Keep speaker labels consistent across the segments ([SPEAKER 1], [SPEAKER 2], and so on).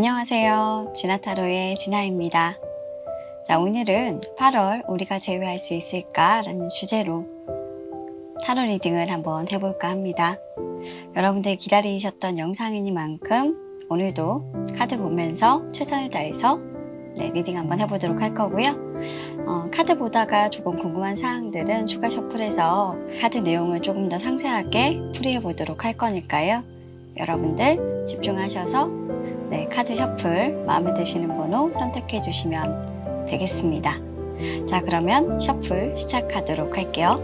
[SPEAKER 1] 안녕하세요. 진화타로의 진아입니다. 자, 오늘은 8월 우리가 제외할 수 있을까? 라는 주제로 타로 리딩을 한번 해볼까 합니다. 여러분들이 기다리셨던 영상이니만큼 오늘도 카드 보면서 최선을 다해서 리딩 한번 해보도록 할 거고요. 카드 보다가 조금 궁금한 사항들은 추가 셔플해서 카드 내용을 조금 더 상세하게 풀이해 보도록 할 거니까요. 여러분들 집중하셔서 카드 셔플 마음에 드시는 번호 선택해 주시면 되겠습니다. 자, 그러면 셔플 시작하도록 할게요.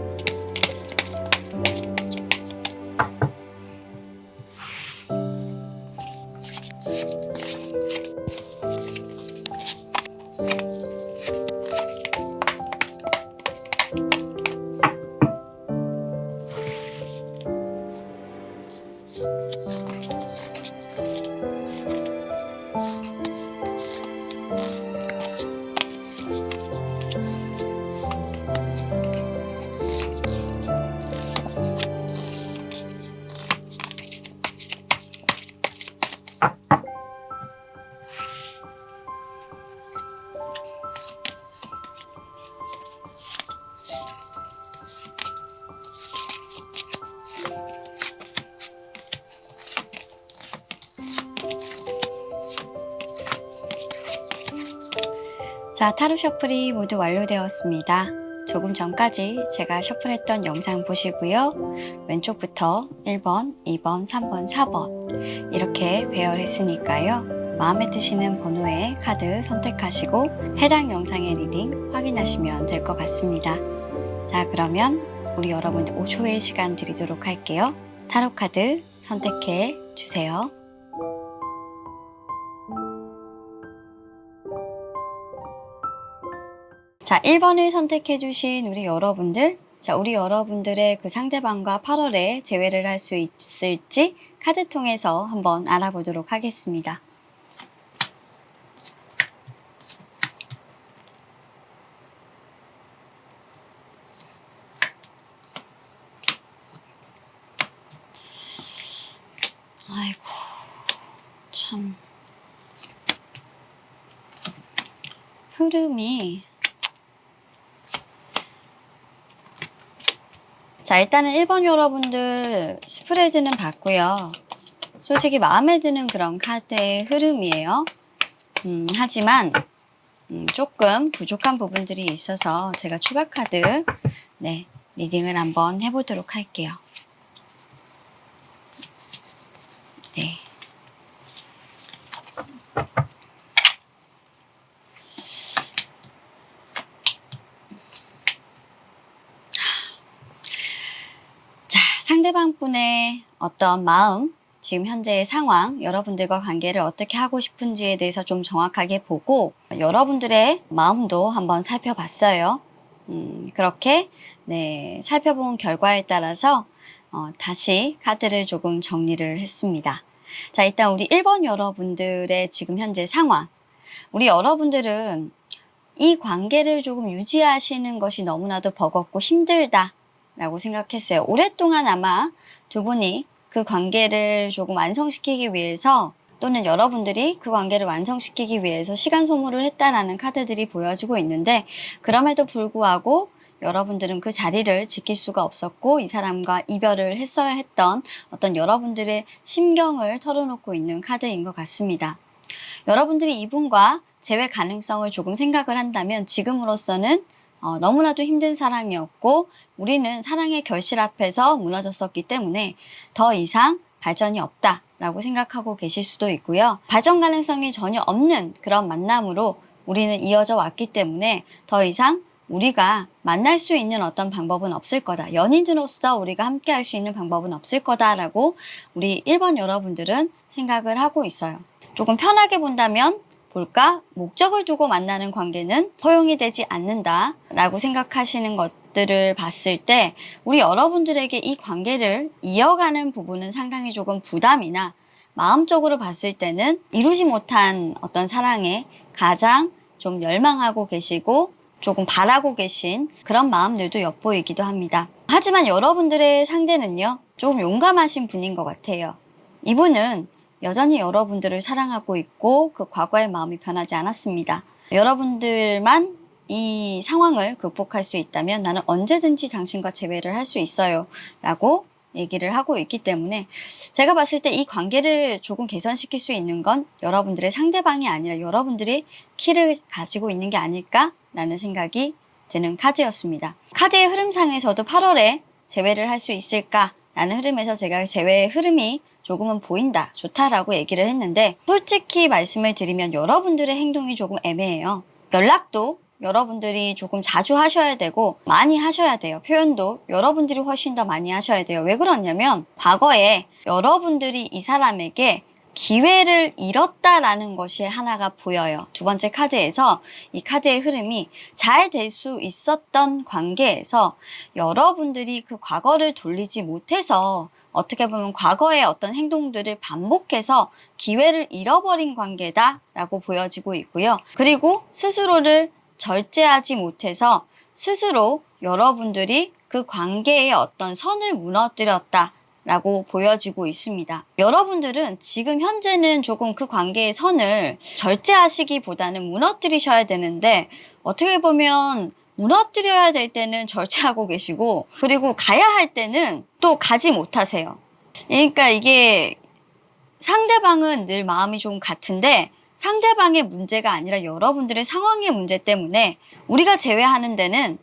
[SPEAKER 1] 자, 타로 셔플이 모두 완료되었습니다. 조금 전까지 제가 셔플했던 영상 보시고요. 왼쪽부터 1번, 2번, 3번, 4번 이렇게 배열했으니까요. 마음에 드시는 번호의 카드 선택하시고 해당 영상의 리딩 확인하시면 될 것 같습니다. 자, 그러면 우리 여러분들 5초의 시간 드리도록 할게요. 타로 카드 선택해 주세요. 자, 1번을 선택해 주신 우리 여러분들, 자, 우리 여러분들의 그 상대방과 8월에 재회를 할 수 있을지 카드 통해서 한번 알아보도록 하겠습니다. 아이고, 참. 흐름이. 자, 일단은 1번 여러분들 스프레드는 봤고요. 솔직히 마음에 드는 그런 카드의 흐름이에요. 하지만 조금 부족한 부분들이 있어서 제가 추가 카드 리딩을 한번 해보도록 할게요. 네. 상대방 분의 어떤 마음, 지금 현재의 상황, 여러분들과 관계를 어떻게 하고 싶은지에 대해서 좀 정확하게 보고 여러분들의 마음도 한번 살펴봤어요. 그렇게 살펴본 결과에 따라서 다시 카드를 조금 정리를 했습니다. 자, 일단 우리 1번 여러분들의 지금 현재 상황. 우리 여러분들은 이 관계를 조금 유지하시는 것이 너무나도 버겁고 힘들다 라고 생각했어요. 오랫동안 아마 두 분이 그 관계를 조금 완성시키기 위해서 또는 여러분들이 그 관계를 완성시키기 위해서 시간 소모를 했다라는 카드들이 보여지고 있는데, 그럼에도 불구하고 여러분들은 그 자리를 지킬 수가 없었고 이 사람과 이별을 했어야 했던 어떤 여러분들의 심경을 털어놓고 있는 카드인 것 같습니다. 여러분들이 이분과 재회 가능성을 조금 생각을 한다면 지금으로서는 너무나도 힘든 사랑이었고 우리는 사랑의 결실 앞에서 무너졌었기 때문에 더 이상 발전이 없다라고 생각하고 계실 수도 있고요. 발전 가능성이 전혀 없는 그런 만남으로 우리는 이어져 왔기 때문에 더 이상 우리가 만날 수 있는 어떤 방법은 없을 거다. 연인으로서 우리가 함께 할 수 있는 방법은 없을 거다라고 우리 1번 여러분들은 생각을 하고 있어요. 조금 편하게 본다면 목적을 두고 만나는 관계는 허용이 되지 않는다라고 생각하시는 것들을 봤을 때 우리 여러분들에게 이 관계를 이어가는 부분은 상당히 조금 부담이나 마음적으로 봤을 때는 이루지 못한 어떤 사랑에 가장 좀 열망하고 계시고 조금 바라고 계신 그런 마음들도 엿보이기도 합니다. 하지만 여러분들의 상대는요, 조금 용감하신 분인 것 같아요. 이분은 여전히 여러분들을 사랑하고 있고 그 과거의 마음이 변하지 않았습니다. 여러분들만 이 상황을 극복할 수 있다면 나는 언제든지 당신과 재회를 할 수 있어요 라고 얘기를 하고 있기 때문에 제가 봤을 때 이 관계를 조금 개선시킬 수 있는 건 여러분들의 상대방이 아니라 여러분들이 키를 가지고 있는 게 아닐까라는 생각이 드는 카드였습니다. 카드의 흐름상에서도 8월에 재회를 할 수 있을까라는 흐름에서 제가 재회의 흐름이 조금은 보인다, 좋다라고 얘기를 했는데 솔직히 말씀을 드리면 여러분들의 행동이 조금 애매해요. 연락도 여러분들이 조금 자주 하셔야 되고 많이 하셔야 돼요. 표현도 여러분들이 훨씬 더 많이 하셔야 돼요. 왜 그러냐면 과거에 여러분들이 이 사람에게 기회를 잃었다라는 것이 하나가 보여요. 두 번째 카드에서 이 카드의 흐름이 잘 될 수 있었던 관계에서 여러분들이 그 과거를 돌리지 못해서 어떻게 보면 과거의 어떤 행동들을 반복해서 기회를 잃어버린 관계다라고 보여지고 있고요. 그리고 스스로를 절제하지 못해서 스스로 여러분들이 그 관계의 어떤 선을 무너뜨렸다라고 보여지고 있습니다. 여러분들은 지금 현재는 조금 그 관계의 선을 절제하시기보다는 무너뜨리셔야 되는데 어떻게 보면 무너뜨려야 될 때는 절제하고 계시고 그리고 가야 할 때는 또 가지 못하세요. 그러니까 이게 상대방은 늘 마음이 좀 같은데 상대방의 문제가 아니라 여러분들의 상황의 문제 때문에 우리가 제외하는 데는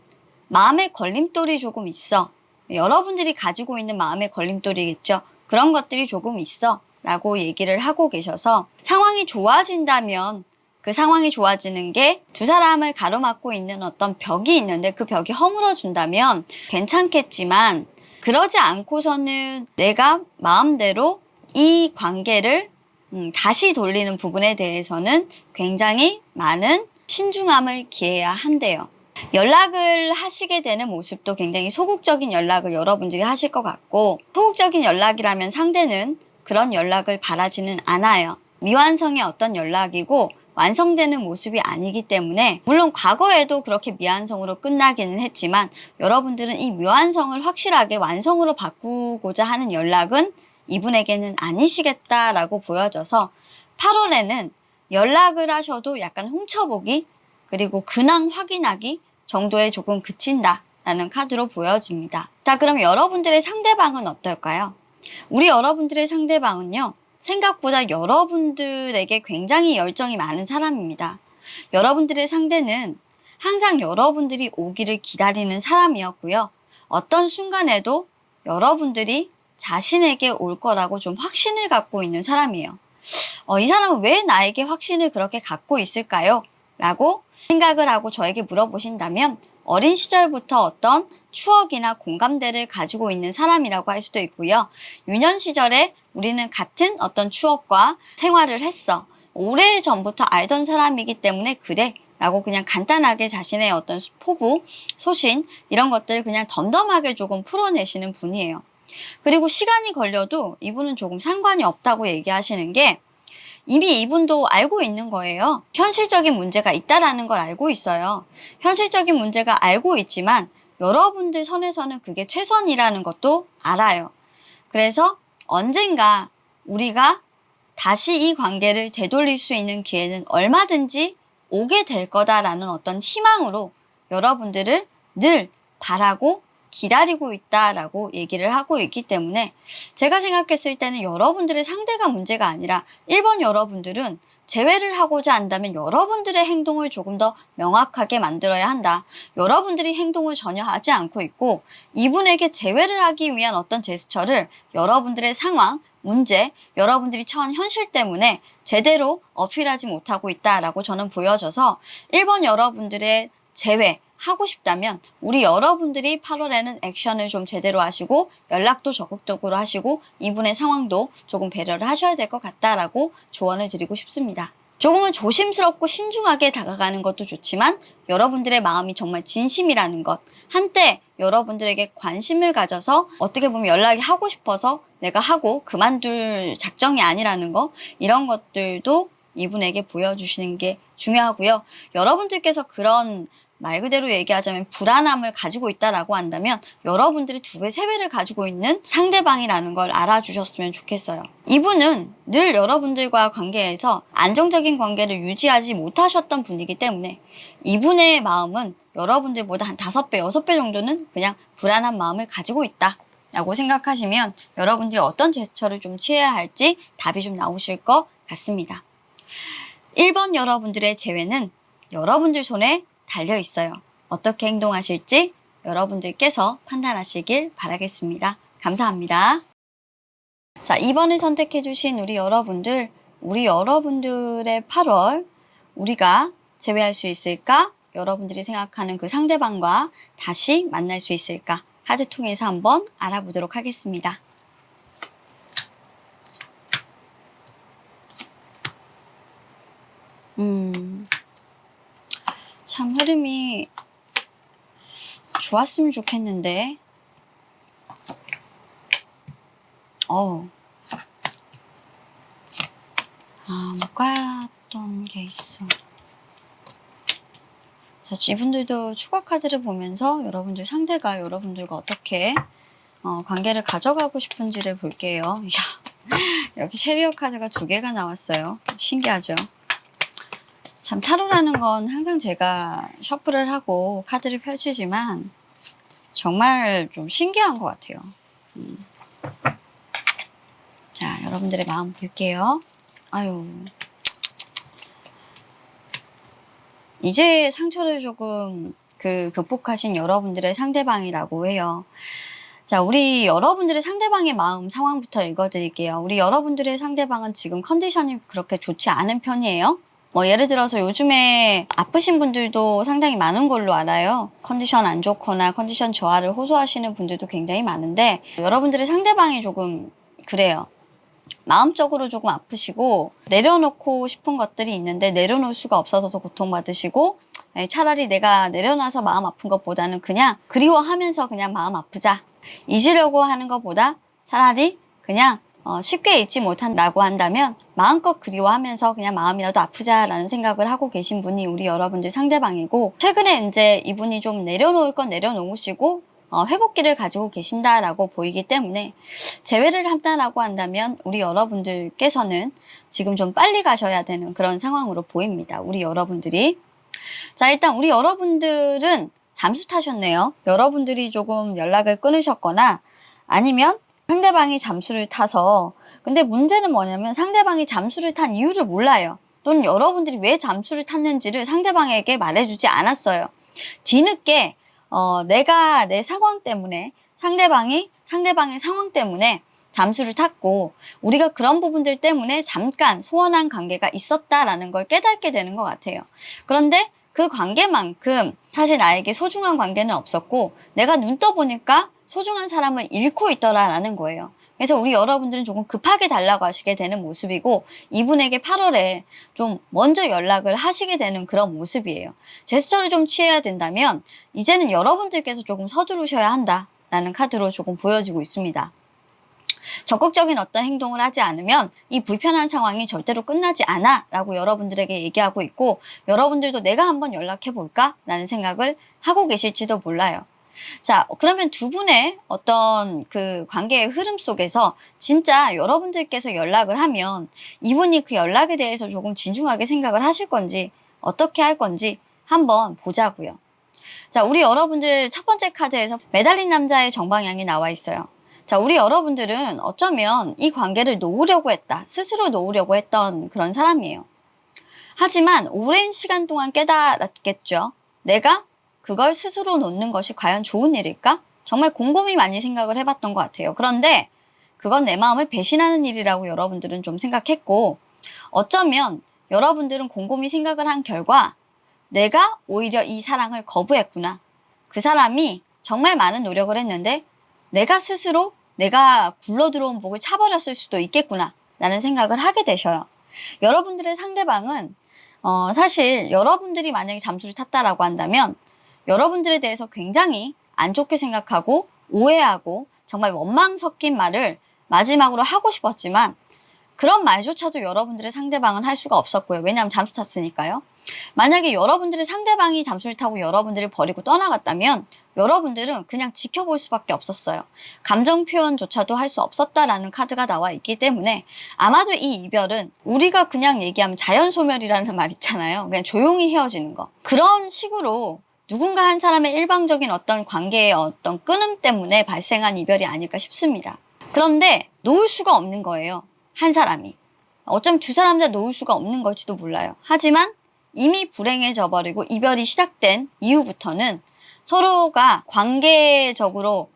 [SPEAKER 1] 마음의 걸림돌이 조금 있어. 여러분들이 가지고 있는 마음의 걸림돌이겠죠. 그런 것들이 조금 있어 라고 얘기를 하고 계셔서 상황이 좋아진다면 그 상황이 좋아지는 게 두 사람을 가로막고 있는 어떤 벽이 있는데 그 벽이 허물어준다면 괜찮겠지만 그러지 않고서는 내가 마음대로 이 관계를 다시 돌리는 부분에 대해서는 굉장히 많은 신중함을 기해야 한대요. 연락을 하시게 되는 모습도 굉장히 소극적인 연락을 여러분들이 하실 것 같고 소극적인 연락이라면 상대는 그런 연락을 바라지는 않아요. 미완성의 어떤 연락이고 완성되는 모습이 아니기 때문에 물론 과거에도 그렇게 미완성으로 끝나기는 했지만 여러분들은 이 미완성을 확실하게 완성으로 바꾸고자 하는 연락은 이분에게는 아니시겠다라고 보여져서 8월에는 연락을 하셔도 약간 훔쳐보기 그리고 근황 확인하기 정도에 조금 그친다라는 카드로 보여집니다. 자, 그럼 여러분들의 상대방은 어떨까요? 우리 여러분들의 상대방은요. 생각보다 여러분들에게 굉장히 열정이 많은 사람입니다. 여러분들의 상대는 항상 여러분들이 오기를 기다리는 사람이었고요. 어떤 순간에도 여러분들이 자신에게 올 거라고 좀 확신을 갖고 있는 사람이에요. 이 사람은 왜 나에게 확신을 그렇게 갖고 있을까요? 라고 생각을 하고 저에게 물어보신다면 어린 시절부터 어떤 추억이나 공감대를 가지고 있는 사람이라고 할 수도 있고요. 유년 시절에 우리는 같은 어떤 추억과 생활을 했어. 오래전부터 알던 사람이기 때문에 그래 라고 그냥 간단하게 자신의 어떤 포부, 소신 이런 것들을 그냥 덤덤하게 조금 풀어내시는 분이에요. 그리고 시간이 걸려도 이분은 조금 상관이 없다고 얘기하시는 게 이미 이분도 알고 있는 거예요. 현실적인 문제가 있다라는 걸 알고 있어요. 현실적인 문제가 알고 있지만 여러분들 선에서는 그게 최선이라는 것도 알아요. 그래서 언젠가 우리가 다시 이 관계를 되돌릴 수 있는 기회는 얼마든지 오게 될 거다라는 어떤 희망으로 여러분들을 늘 바라고 기다리고 있다라고 얘기를 하고 있기 때문에 제가 생각했을 때는 여러분들의 상대가 문제가 아니라 1번 여러분들은 재회를 하고자 한다면 여러분들의 행동을 조금 더 명확하게 만들어야 한다. 여러분들이 행동을 전혀 하지 않고 있고 이분에게 재회를 하기 위한 어떤 제스처를 여러분들의 상황, 문제, 여러분들이 처한 현실 때문에 제대로 어필하지 못하고 있다라고 저는 보여져서 1번 여러분들의 재회, 하고 싶다면 우리 여러분들이 8월에는 액션을 좀 제대로 하시고 연락도 적극적으로 하시고 이분의 상황도 조금 배려를 하셔야 될 것 같다라고 조언을 드리고 싶습니다. 조금은 조심스럽고 신중하게 다가가는 것도 좋지만 여러분들의 마음이 정말 진심이라는 것, 한때 여러분들에게 관심을 가져서 어떻게 보면 연락이 하고 싶어서 내가 하고 그만둘 작정이 아니라는 거, 이런 것들도 이분에게 보여주시는 게 중요하고요. 여러분들께서 그런 말 그대로 얘기하자면 불안함을 가지고 있다라고 한다면 여러분들이 2배, 3배를 가지고 있는 상대방이라는 걸 알아주셨으면 좋겠어요. 이분은 늘 여러분들과 관계에서 안정적인 관계를 유지하지 못하셨던 분이기 때문에 이분의 마음은 여러분들보다 한 5배, 6배 정도는 그냥 불안한 마음을 가지고 있다 라고 생각하시면 여러분들이 어떤 제스처를 좀 취해야 할지 답이 좀 나오실 것 같습니다. 1번 여러분들의 재회는 여러분들 손에 달려 있어요. 어떻게 행동하실지 여러분들께서 판단하시길 바라겠습니다. 감사합니다. 자, 2번을 선택해 주신 우리 여러분들의 8월 우리가 재회할 수 있을까? 여러분들이 생각하는 그 상대방과 다시 만날 수 있을까? 카드 통해서 한번 알아보도록 하겠습니다. 참 흐름이 좋았으면 좋겠는데 못 갔던 게 있어. 자, 이분들도 추가 카드를 보면서 여러분들 상대가 여러분들과 어떻게 관계를 가져가고 싶은지를 볼게요. 이야, 이렇게 셰리어 카드가 2개가 나왔어요. 신기하죠? 참 타로라는 건 항상 제가 셔플을 하고 카드를 펼치지만 정말 좀 신기한 것 같아요. 자, 여러분들의 마음 볼게요. 아유, 이제 상처를 조금 극복하신 여러분들의 상대방이라고 해요. 자, 우리 여러분들의 상대방의 마음 상황부터 읽어드릴게요. 우리 여러분들의 상대방은 지금 컨디션이 그렇게 좋지 않은 편이에요. 예를 들어서 요즘에 아프신 분들도 상당히 많은 걸로 알아요. 컨디션 안 좋거나 컨디션 저하를 호소하시는 분들도 굉장히 많은데 여러분들의 상대방이 조금 그래요. 마음적으로 조금 아프시고 내려놓고 싶은 것들이 있는데 내려놓을 수가 없어서 더 고통받으시고 차라리 내가 내려놔서 마음 아픈 것보다는 그냥 그리워하면서 그냥 마음 아프자. 잊으려고 하는 것보다 차라리 그냥 쉽게 잊지 못한다고 한다면 마음껏 그리워하면서 그냥 마음이라도 아프자라는 생각을 하고 계신 분이 우리 여러분들 상대방이고 최근에 이제 이분이 좀 내려놓을 건 내려놓으시고 회복기를 가지고 계신다라고 보이기 때문에 재회를 한다라고 한다면 우리 여러분들께서는 지금 좀 빨리 가셔야 되는 그런 상황으로 보입니다. 우리 여러분들이. 자, 일단 우리 여러분들은 잠수 타셨네요. 여러분들이 조금 연락을 끊으셨거나 아니면 상대방이 잠수를 타서 근데 문제는 뭐냐면 상대방이 잠수를 탄 이유를 몰라요. 또는 여러분들이 왜 잠수를 탔는지를 상대방에게 말해주지 않았어요. 뒤늦게 내가 내 상황 때문에 상대방의 상황 때문에 잠수를 탔고 우리가 그런 부분들 때문에 잠깐 소원한 관계가 있었다라는 걸 깨닫게 되는 것 같아요. 그런데 그 관계만큼 사실 나에게 소중한 관계는 없었고 내가 눈 떠보니까 소중한 사람을 잃고 있더라라는 거예요. 그래서 우리 여러분들은 조금 급하게 달라고 하시게 되는 모습이고 이분에게 8월에 좀 먼저 연락을 하시게 되는 그런 모습이에요. 제스처를 좀 취해야 된다면 이제는 여러분들께서 조금 서두르셔야 한다라는 카드로 조금 보여지고 있습니다. 적극적인 어떤 행동을 하지 않으면 이 불편한 상황이 절대로 끝나지 않아 라고 여러분들에게 얘기하고 있고 여러분들도 내가 한번 연락해 볼까? 라는 생각을 하고 계실지도 몰라요. 자, 그러면 두 분의 어떤 그 관계의 흐름 속에서 진짜 여러분들께서 연락을 하면 이분이 그 연락에 대해서 조금 진중하게 생각을 하실 건지 어떻게 할 건지 한번 보자고요. 자, 우리 여러분들 첫 번째 카드에서 매달린 남자의 정방향이 나와 있어요. 자, 우리 여러분들은 어쩌면 이 관계를 놓으려고 했다. 스스로 놓으려고 했던 그런 사람이에요. 하지만 오랜 시간 동안 깨달았겠죠. 내가 그걸 스스로 놓는 것이 과연 좋은 일일까? 정말 곰곰이 많이 생각을 해봤던 것 같아요. 그런데 그건 내 마음을 배신하는 일이라고 여러분들은 좀 생각했고 어쩌면 여러분들은 곰곰이 생각을 한 결과 내가 오히려 이 사랑을 거부했구나. 그 사람이 정말 많은 노력을 했는데 내가 스스로 내가 굴러들어온 복을 차버렸을 수도 있겠구나 라는 생각을 하게 되셔요. 여러분들의 상대방은 사실 여러분들이 만약에 잠수를 탔다라고 한다면 여러분들에 대해서 굉장히 안 좋게 생각하고 오해하고 정말 원망 섞인 말을 마지막으로 하고 싶었지만 그런 말조차도 여러분들의 상대방은 할 수가 없었고요. 왜냐하면 잠수 탔으니까요. 만약에 여러분들의 상대방이 잠수를 타고 여러분들을 버리고 떠나갔다면 여러분들은 그냥 지켜볼 수밖에 없었어요. 감정 표현조차도 할 수 없었다라는 카드가 나와 있기 때문에 아마도 이 이별은 우리가 그냥 얘기하면 자연소멸이라는 말 있잖아요. 그냥 조용히 헤어지는 거. 그런 식으로 누군가 한 사람의 일방적인 어떤 관계의 어떤 끊음 때문에 발생한 이별이 아닐까 싶습니다. 그런데 놓을 수가 없는 거예요. 한 사람이. 어쩌면 두 사람 다 놓을 수가 없는 걸지도 몰라요. 하지만 이미 불행해져 버리고 이별이 시작된 이후부터는 서로가 관계적으로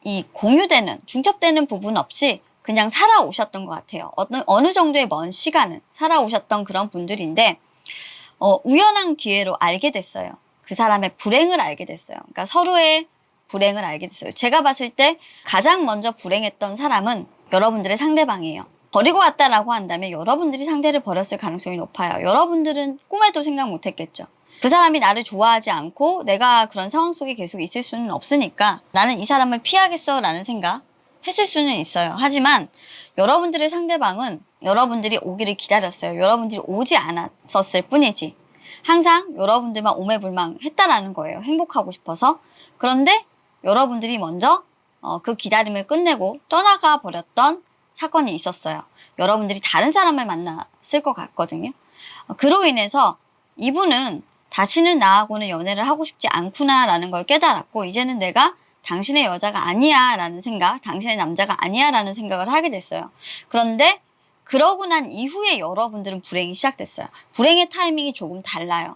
[SPEAKER 1] 이 공유되는, 중첩되는 부분 없이 그냥 살아오셨던 것 같아요. 어느 정도의 먼 시간은 살아오셨던 그런 분들인데, 우연한 기회로 알게 됐어요. 그 사람의 불행을 알게 됐어요. 그러니까 서로의 불행을 알게 됐어요. 제가 봤을 때 가장 먼저 불행했던 사람은 여러분들의 상대방이에요. 버리고 왔다라고 한다면 여러분들이 상대를 버렸을 가능성이 높아요. 여러분들은 꿈에도 생각 못했겠죠. 그 사람이 나를 좋아하지 않고 내가 그런 상황 속에 계속 있을 수는 없으니까 나는 이 사람을 피하겠어 라는 생각 했을 수는 있어요. 하지만 여러분들의 상대방은 여러분들이 오기를 기다렸어요. 여러분들이 오지 않았었을 뿐이지. 항상 여러분들만 오매불망했다라는 거예요. 행복하고 싶어서. 그런데 여러분들이 먼저 그 기다림을 끝내고 떠나가 버렸던 사건이 있었어요. 여러분들이 다른 사람을 만났을 것 같거든요. 그로 인해서 이분은 다시는 나하고는 연애를 하고 싶지 않구나 라는 걸 깨달았고, 이제는 내가 당신의 여자가 아니야 라는 생각, 당신의 남자가 아니야 라는 생각을 하게 됐어요. 그런데 그러고 난 이후에 여러분들은 불행이 시작됐어요. 불행의 타이밍이 조금 달라요.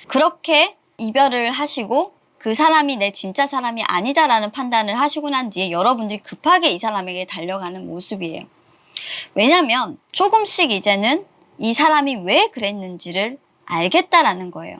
[SPEAKER 1] 그렇게 이별을 하시고 그 사람이 내 진짜 사람이 아니다라는 판단을 하시고 난 뒤에 여러분들이 급하게 이 사람에게 달려가는 모습이에요. 왜냐면 조금씩 이제는 이 사람이 왜 그랬는지를 알겠다라는 거예요.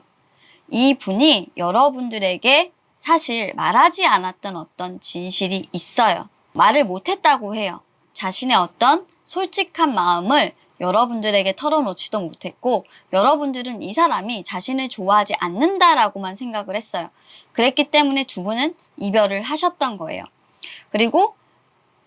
[SPEAKER 1] 이 분이 여러분들에게 사실 말하지 않았던 어떤 진실이 있어요. 말을 못했다고 해요. 자신의 어떤 솔직한 마음을 여러분들에게 털어놓지도 못했고, 여러분들은 이 사람이 자신을 좋아하지 않는다라고만 생각을 했어요. 그랬기 때문에 두 분은 이별을 하셨던 거예요. 그리고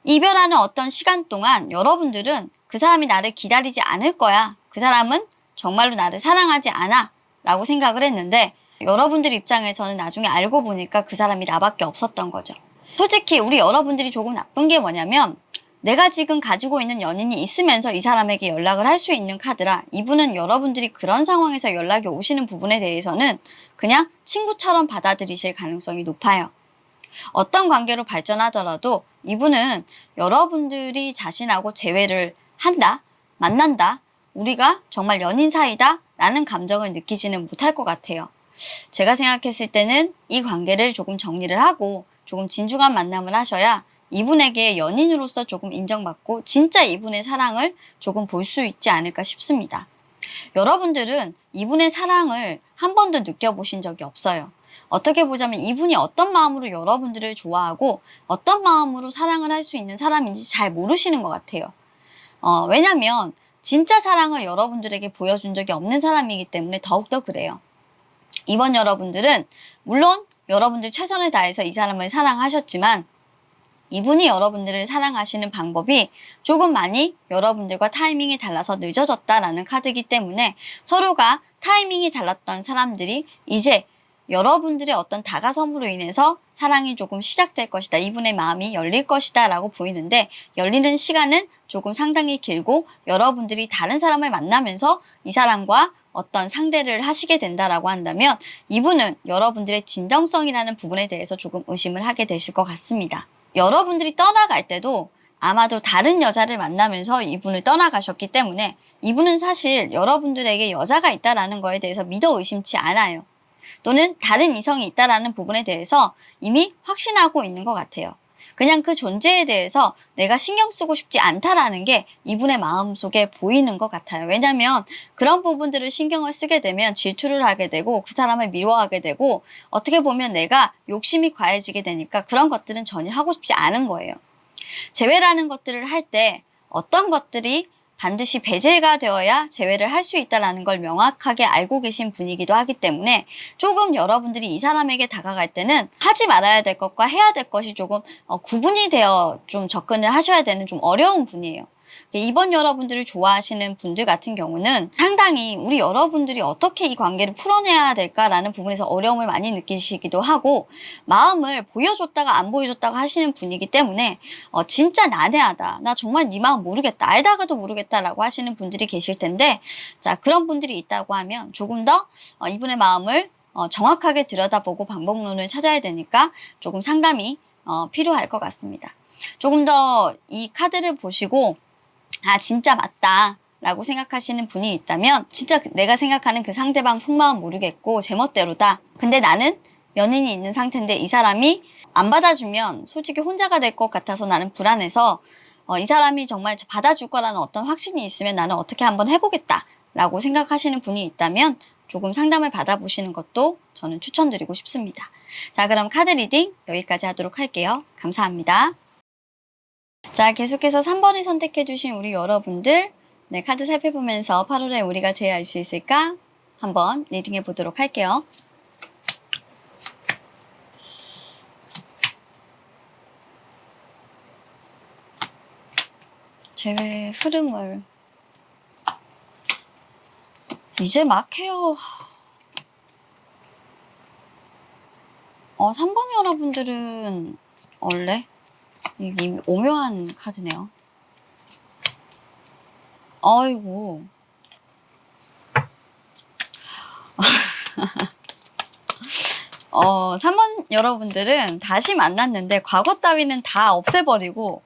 [SPEAKER 1] 이별하는 어떤 시간 동안 여러분들은 그 사람이 나를 기다리지 않을 거야. 그 사람은 정말로 나를 사랑하지 않아. 라고 생각을 했는데, 여러분들 입장에서는 나중에 알고 보니까 그 사람이 나밖에 없었던 거죠. 솔직히 우리 여러분들이 조금 나쁜 게 뭐냐면, 내가 지금 가지고 있는 연인이 있으면서 이 사람에게 연락을 할 수 있는 카드라, 이분은 여러분들이 그런 상황에서 연락이 오시는 부분에 대해서는 그냥 친구처럼 받아들이실 가능성이 높아요. 어떤 관계로 발전하더라도 이분은 여러분들이 자신하고 재회를 한다, 만난다, 우리가 정말 연인 사이다 라는 감정을 느끼지는 못할 것 같아요. 제가 생각했을 때는 이 관계를 조금 정리를 하고 조금 진중한 만남을 하셔야 이분에게 연인으로서 조금 인정받고 진짜 이분의 사랑을 조금 볼 수 있지 않을까 싶습니다. 여러분들은 이분의 사랑을 한 번도 느껴보신 적이 없어요. 어떻게 보자면 이분이 어떤 마음으로 여러분들을 좋아하고 어떤 마음으로 사랑을 할 수 있는 사람인지 잘 모르시는 것 같아요. 왜냐면 진짜 사랑을 여러분들에게 보여준 적이 없는 사람이기 때문에 더욱더 그래요. 이번 여러분들은 물론 여러분들 최선을 다해서 이 사람을 사랑하셨지만 이분이 여러분들을 사랑하시는 방법이 조금 많이 여러분들과 타이밍이 달라서 늦어졌다라는 카드이기 때문에 서로가 타이밍이 달랐던 사람들이 이제 여러분들의 어떤 다가섬으로 인해서 사랑이 조금 시작될 것이다. 이분의 마음이 열릴 것이다 라고 보이는데, 열리는 시간은 조금 상당히 길고 여러분들이 다른 사람을 만나면서 이 사람과 어떤 상대를 하시게 된다라고 한다면 이분은 여러분들의 진정성이라는 부분에 대해서 조금 의심을 하게 되실 것 같습니다. 여러분들이 떠나갈 때도 아마도 다른 여자를 만나면서 이분을 떠나가셨기 때문에 이분은 사실 여러분들에게 여자가 있다라는 거에 대해서 믿어 의심치 않아요. 또는 다른 이성이 있다라는 부분에 대해서 이미 확신하고 있는 것 같아요. 그냥 그 존재에 대해서 내가 신경 쓰고 싶지 않다라는 게 이분의 마음속에 보이는 것 같아요. 왜냐하면 그런 부분들을 신경을 쓰게 되면 질투를 하게 되고 그 사람을 미워하게 되고 어떻게 보면 내가 욕심이 과해지게 되니까 그런 것들은 전혀 하고 싶지 않은 거예요. 재회라는 것들을 할 때 어떤 것들이 반드시 배제가 되어야 재회를 할 수 있다는 걸 명확하게 알고 계신 분이기도 하기 때문에 조금 여러분들이 이 사람에게 다가갈 때는 하지 말아야 될 것과 해야 될 것이 조금 구분이 되어 좀 접근을 하셔야 되는 좀 어려운 분이에요. 이번 여러분들을 좋아하시는 분들 같은 경우는 상당히 우리 여러분들이 어떻게 이 관계를 풀어내야 될까라는 부분에서 어려움을 많이 느끼시기도 하고 마음을 보여줬다가 안 보여줬다가 하시는 분이기 때문에 진짜 난해하다. 나 정말 네 마음 모르겠다. 알다가도 모르겠다라고 하시는 분들이 계실 텐데 자 그런 분들이 있다고 하면 조금 더 이분의 마음을 정확하게 들여다보고 방법론을 찾아야 되니까 조금 상담이 필요할 것 같습니다. 조금 더 이 카드를 보시고 아 진짜 맞다 라고 생각하시는 분이 있다면 진짜 내가 생각하는 그 상대방 속마음 모르겠고 제멋대로다. 근데 나는 연인이 있는 상태인데 이 사람이 안 받아주면 솔직히 혼자가 될 것 같아서 나는 불안해서 이 사람이 정말 받아줄 거라는 어떤 확신이 있으면 나는 어떻게 한번 해보겠다 라고 생각하시는 분이 있다면 조금 상담을 받아보시는 것도 저는 추천드리고 싶습니다. 자, 그럼 카드 리딩 여기까지 하도록 할게요. 감사합니다. 자, 계속해서 3번을 선택해주신 우리 여러분들, 네, 카드 살펴보면서 8월에 우리가 제외할 수 있을까? 한번 리딩해 보도록 할게요. 제외 흐름을 이제 막 해요. 3번 여러분들은 원래 이미 오묘한 카드네요. 아이고. 3번 여러분들은 다시 만났는데 과거 따위는 다 없애버리고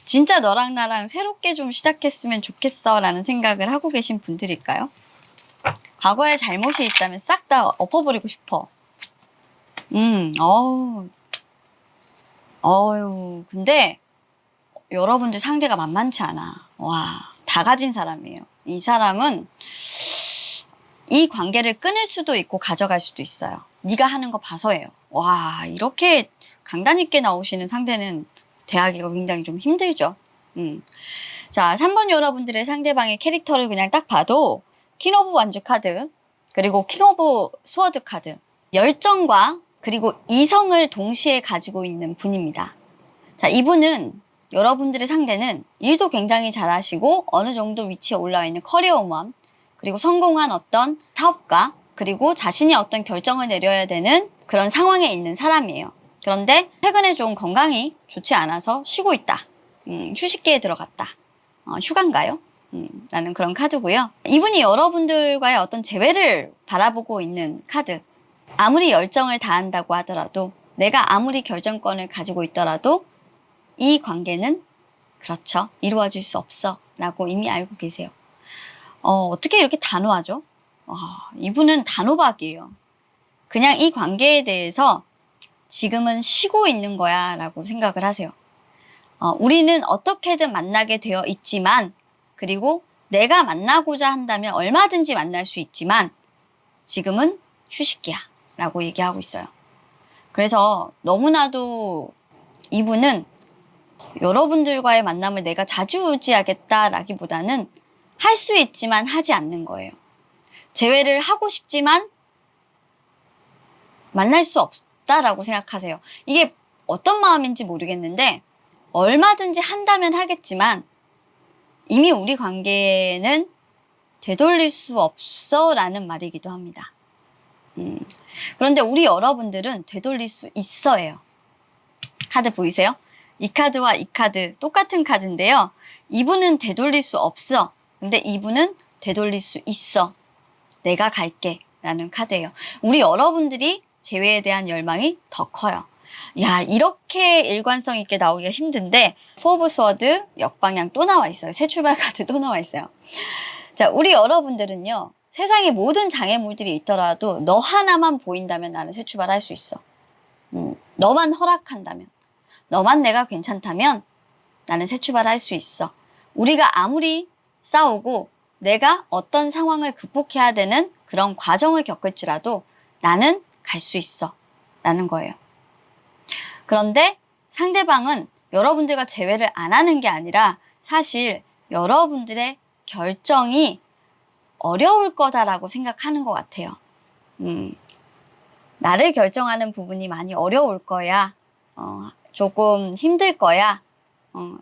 [SPEAKER 1] 진짜 너랑 나랑 새롭게 좀 시작했으면 좋겠어 라는 생각을 하고 계신 분들일까요? 과거에 잘못이 있다면 싹 다 엎어버리고 싶어. 근데 여러분들 상대가 만만치 않아. 와, 다 가진 사람이에요. 이 사람은 이 관계를 끊을 수도 있고 가져갈 수도 있어요. 네가 하는 거 봐서예요. 와, 이렇게 강단 있게 나오시는 상대는 대하기가 굉장히 좀 힘들죠. 자, 3번 여러분들의 상대방의 캐릭터를 그냥 딱 봐도 퀸 오브 완즈 카드, 그리고 킹 오브 스워드 카드, 열정과 그리고 이성을 동시에 가지고 있는 분입니다. 자, 이분은 여러분들의 상대는 일도 굉장히 잘하시고 어느 정도 위치에 올라와 있는 커리어우먼, 그리고 성공한 어떤 사업가, 그리고 자신이 어떤 결정을 내려야 되는 그런 상황에 있는 사람이에요. 그런데 최근에 좀 건강이 좋지 않아서 쉬고 있다. 휴식기에 들어갔다. 휴가인가요? 라는 그런 카드고요. 이분이 여러분들과의 어떤 재회를 바라보고 있는 카드. 아무리 열정을 다한다고 하더라도 내가 아무리 결정권을 가지고 있더라도 이 관계는 그렇죠. 이루어질 수 없어 라고 이미 알고 계세요. 어떻게 이렇게 단호하죠? 이분은 단호박이에요. 그냥 이 관계에 대해서 지금은 쉬고 있는 거야 라고 생각을 하세요. 우리는 어떻게든 만나게 되어 있지만 그리고 내가 만나고자 한다면 얼마든지 만날 수 있지만 지금은 휴식기야 라고 얘기하고 있어요. 그래서 너무나도 이분은 여러분들과의 만남을 내가 좌지우지하겠다라기보다는 할 수 있지만 하지 않는 거예요. 재회를 하고 싶지만 만날 수 없다라고 생각하세요. 이게 어떤 마음인지 모르겠는데 얼마든지 한다면 하겠지만 이미 우리 관계는 되돌릴 수 없어 라는 말이기도 합니다. 그런데 우리 여러분들은 되돌릴 수 있어요. 카드 보이세요? 이 카드와 이 카드 똑같은 카드인데요. 이분은 되돌릴 수 없어. 근데 이분은 되돌릴 수 있어. 내가 갈게 라는 카드예요. 우리 여러분들이 재회에 대한 열망이 더 커요. 야, 이렇게 일관성 있게 나오기가 힘든데 포 오브 스워드 역방향 또 나와 있어요. 새 출발 카드 또 나와 있어요. 자, 우리 여러분들은요. 세상에 모든 장애물들이 있더라도 너 하나만 보인다면 나는 새 출발할 수 있어. 너만 허락한다면, 너만 내가 괜찮다면 나는 새 출발할 수 있어. 우리가 아무리 싸우고 내가 어떤 상황을 극복해야 되는 그런 과정을 겪을지라도 나는 갈 수 있어 라는 거예요. 그런데 상대방은 여러분들과 재회를 안 하는 게 아니라 사실 여러분들의 결정이 어려울 거다라고 생각하는 것 같아요. 나를 결정하는 부분이 많이 어려울 거야. 조금 힘들 거야.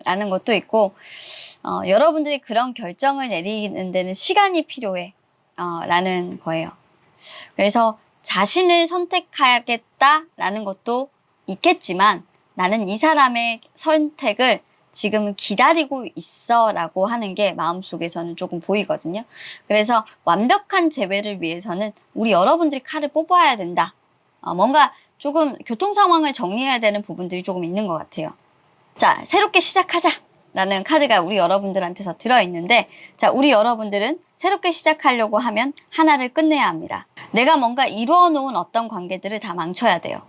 [SPEAKER 1] 라는 것도 있고, 여러분들이 그런 결정을 내리는 데는 시간이 필요해. 라는 거예요. 그래서 자신을 선택하겠다라는 것도 있겠지만 나는 이 사람의 선택을 지금은 기다리고 있어 라고 하는 게 마음속에서는 조금 보이거든요. 그래서 완벽한 재회를 위해서는 우리 여러분들이 칼을 뽑아야 된다. 뭔가 조금 교통 상황을 정리해야 되는 부분들이 조금 있는 것 같아요. 자, 새롭게 시작하자 라는 카드가 우리 여러분들한테서 들어있는데, 자, 우리 여러분들은 새롭게 시작하려고 하면 하나를 끝내야 합니다. 내가 뭔가 이루어 놓은 어떤 관계들을 다 망쳐야 돼요.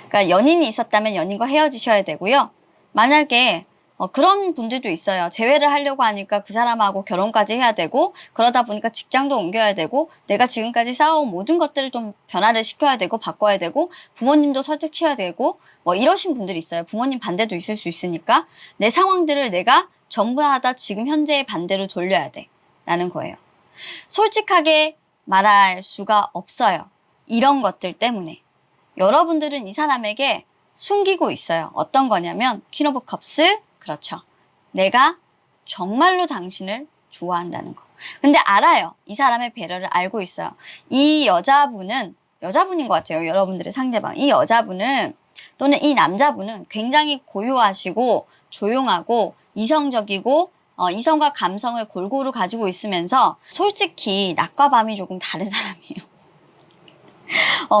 [SPEAKER 1] 그러니까 연인이 있었다면 연인과 헤어지셔야 되고요. 만약에 그런 분들도 있어요. 재회를 하려고 하니까 그 사람하고 결혼까지 해야 되고, 그러다 보니까 직장도 옮겨야 되고, 내가 지금까지 쌓아온 모든 것들을 좀 변화를 시켜야 되고 바꿔야 되고, 부모님도 설득해야 되고, 뭐 이러신 분들이 있어요. 부모님 반대도 있을 수 있으니까 내 상황들을 내가 전부 다 지금 현재의 반대로 돌려야 돼 라는 거예요. 솔직하게 말할 수가 없어요. 이런 것들 때문에 여러분들은 이 사람에게 숨기고 있어요. 어떤 거냐면 퀸 오브 컵스, 그렇죠. 내가 정말로 당신을 좋아한다는 거. 근데 알아요. 이 사람의 배려를 알고 있어요. 이 여자분인 것 같아요. 여러분들의 상대방. 이 여자분은 또는 이 남자분은 굉장히 고요하시고 조용하고 이성적이고 이성과 감성을 골고루 가지고 있으면서 솔직히 낮과 밤이 조금 다른 사람이에요.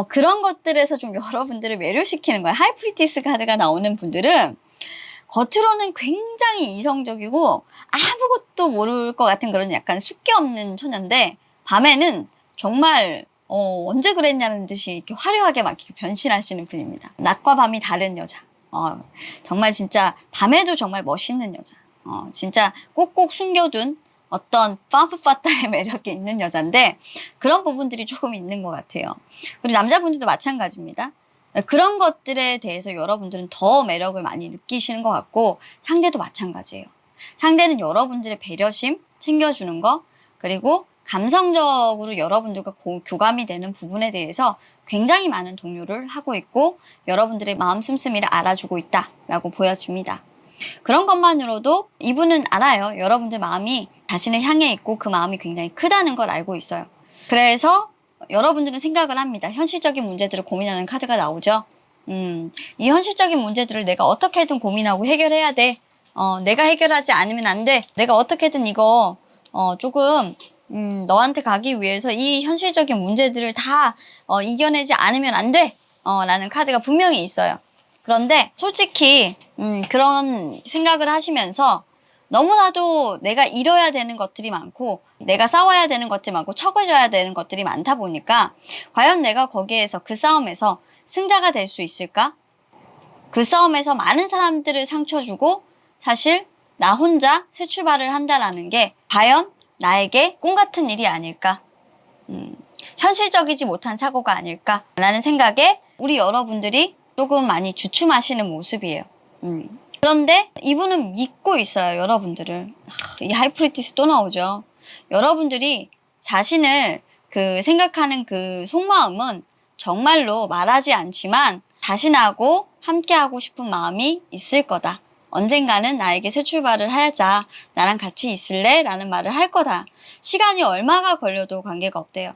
[SPEAKER 1] 그런 것들에서 좀 여러분들을 매료시키는 거예요. 하이프리티스 카드가 나오는 분들은 겉으로는 굉장히 이성적이고 아무것도 모를 것 같은 그런 약간 숫기 없는 처녀인데 밤에는 정말 언제 그랬냐는 듯이 이렇게 화려하게 막 이렇게 변신하시는 분입니다. 낮과 밤이 다른 여자. 정말 진짜 밤에도 정말 멋있는 여자. 진짜 꼭꼭 숨겨둔 어떤 팜프파타의 매력이 있는 여잔데 그런 부분들이 조금 있는 것 같아요. 그리고 남자분들도 마찬가지입니다. 그런 것들에 대해서 여러분들은 더 매력을 많이 느끼시는 것 같고 상대도 마찬가지예요. 상대는 여러분들의 배려심, 챙겨주는 거, 그리고 감성적으로 여러분들과 교감이 되는 부분에 대해서 굉장히 많은 동요를 하고 있고 여러분들의 마음 씀씀이를 알아주고 있다라고 보여집니다. 그런 것만으로도 이분은 알아요. 여러분들 마음이 자신을 향해 있고 그 마음이 굉장히 크다는 걸 알고 있어요. 그래서 여러분들은 생각을 합니다. 현실적인 문제들을 고민하는 카드가 나오죠. 이 현실적인 문제들을 내가 어떻게든 고민하고 해결해야 돼. 내가 해결하지 않으면 안 돼. 내가 어떻게든 이거 조금 너한테 가기 위해서 이 현실적인 문제들을 다 이겨내지 않으면 안 돼. 라는 카드가 분명히 있어요. 그런데 솔직히 그런 생각을 하시면서 너무나도 내가 이뤄야 되는 것들이 많고 내가 싸워야 되는 것들이 많고 척을 져야 되는 것들이 많다 보니까 과연 내가 거기에서 그 싸움에서 승자가 될 수 있을까? 그 싸움에서 많은 사람들을 상처 주고 사실 나 혼자 새 출발을 한다라는 게 과연 나에게 꿈 같은 일이 아닐까? 현실적이지 못한 사고가 아닐까라는 생각에 우리 여러분들이 조금 많이 주춤하시는 모습이에요. 그런데 이분은 믿고 있어요, 여러분들을. 이 하이프리티스 또 나오죠. 여러분들이 자신을 생각하는 그 속마음은 정말로 말하지 않지만 자신하고 함께하고 싶은 마음이 있을 거다. 언젠가는 나에게 새 출발을 하자. 나랑 같이 있을래? 라는 말을 할 거다. 시간이 얼마가 걸려도 관계가 없대요.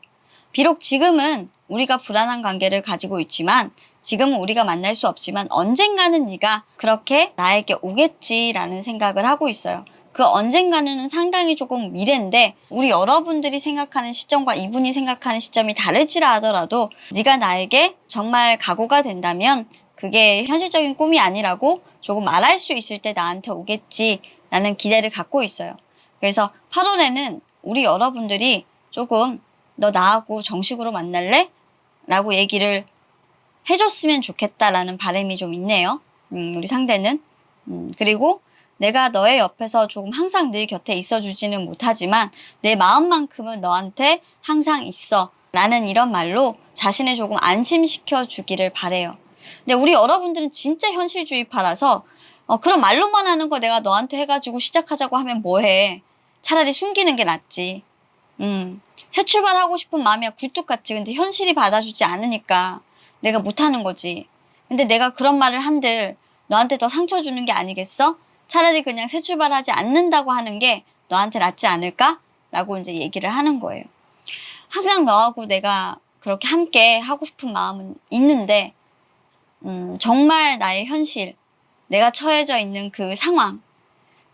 [SPEAKER 1] 비록 지금은 우리가 불안한 관계를 가지고 있지만 지금은 우리가 만날 수 없지만 언젠가는 네가 그렇게 나에게 오겠지라는 생각을 하고 있어요. 그 언젠가는 상당히 조금 미래인데 우리 여러분들이 생각하는 시점과 이분이 생각하는 시점이 다를지라 하더라도 네가 나에게 정말 각오가 된다면 그게 현실적인 꿈이 아니라고 조금 말할 수 있을 때 나한테 오겠지라는 기대를 갖고 있어요. 그래서 8월에는 우리 여러분들이 조금 너 나하고 정식으로 만날래? 라고 얘기를 해줬으면 좋겠다라는 바람이 좀 있네요. 우리 상대는. 그리고 내가 너의 옆에서 조금 항상 늘 곁에 있어주지는 못하지만 내 마음만큼은 너한테 항상 있어. 라는 이런 말로 자신을 조금 안심시켜 주기를 바래요. 근데 우리 여러분들은 진짜 현실주의파라서 그런 말로만 하는 거 내가 너한테 해가지고 시작하자고 하면 뭐해. 차라리 숨기는 게 낫지. 새 출발하고 싶은 마음이야 굴뚝같지. 근데 현실이 받아주지 않으니까 내가 못하는 거지. 근데 내가 그런 말을 한들 너한테 더 상처 주는 게 아니겠어? 차라리 그냥 새 출발하지 않는다고 하는 게 너한테 낫지 않을까? 라고 이제 얘기를 하는 거예요. 항상 너하고 내가 그렇게 함께 하고 싶은 마음은 있는데 정말 나의 현실, 내가 처해져 있는 그 상황,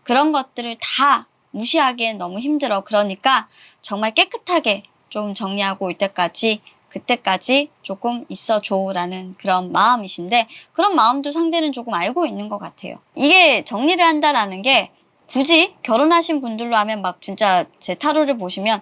[SPEAKER 1] 그런 것들을 다 무시하기엔 너무 힘들어. 그러니까 정말 깨끗하게 좀 정리하고 올 때까지, 그때까지 조금 있어줘라는 그런 마음이신데, 그런 마음도 상대는 조금 알고 있는 것 같아요. 이게 정리를 한다라는 게 굳이 결혼하신 분들로 하면 막 진짜 제 타로를 보시면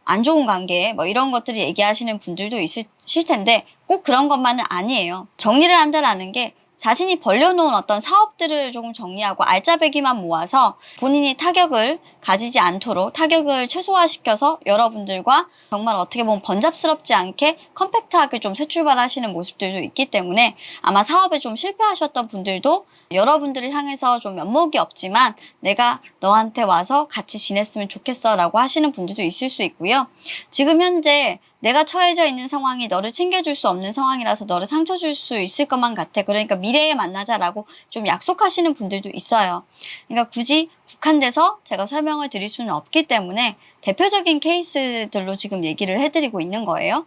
[SPEAKER 1] 안 좋은 관계 뭐 이런 것들을 얘기하시는 분들도 있으실 텐데 꼭 그런 것만은 아니에요. 정리를 한다라는 게 자신이 벌려놓은 어떤 사업들을 조금 정리하고 알짜배기만 모아서 본인이 타격을 가지지 않도록 타격을 최소화시켜서 여러분들과 정말 어떻게 보면 번잡스럽지 않게 컴팩트하게 좀 새 출발하시는 모습들도 있기 때문에 아마 사업에 좀 실패하셨던 분들도 여러분들을 향해서 좀 면목이 없지만 내가 너한테 와서 같이 지냈으면 좋겠어 라고 하시는 분들도 있을 수 있고요. 지금 현재 내가 처해져 있는 상황이 너를 챙겨줄 수 없는 상황이라서 너를 상처 줄 수 있을 것만 같아. 그러니까 미래에 만나자라고 좀 약속하시는 분들도 있어요. 그러니까 굳이 국한돼서 제가 설명을 드릴 수는 없기 때문에 대표적인 케이스들로 지금 얘기를 해드리고 있는 거예요.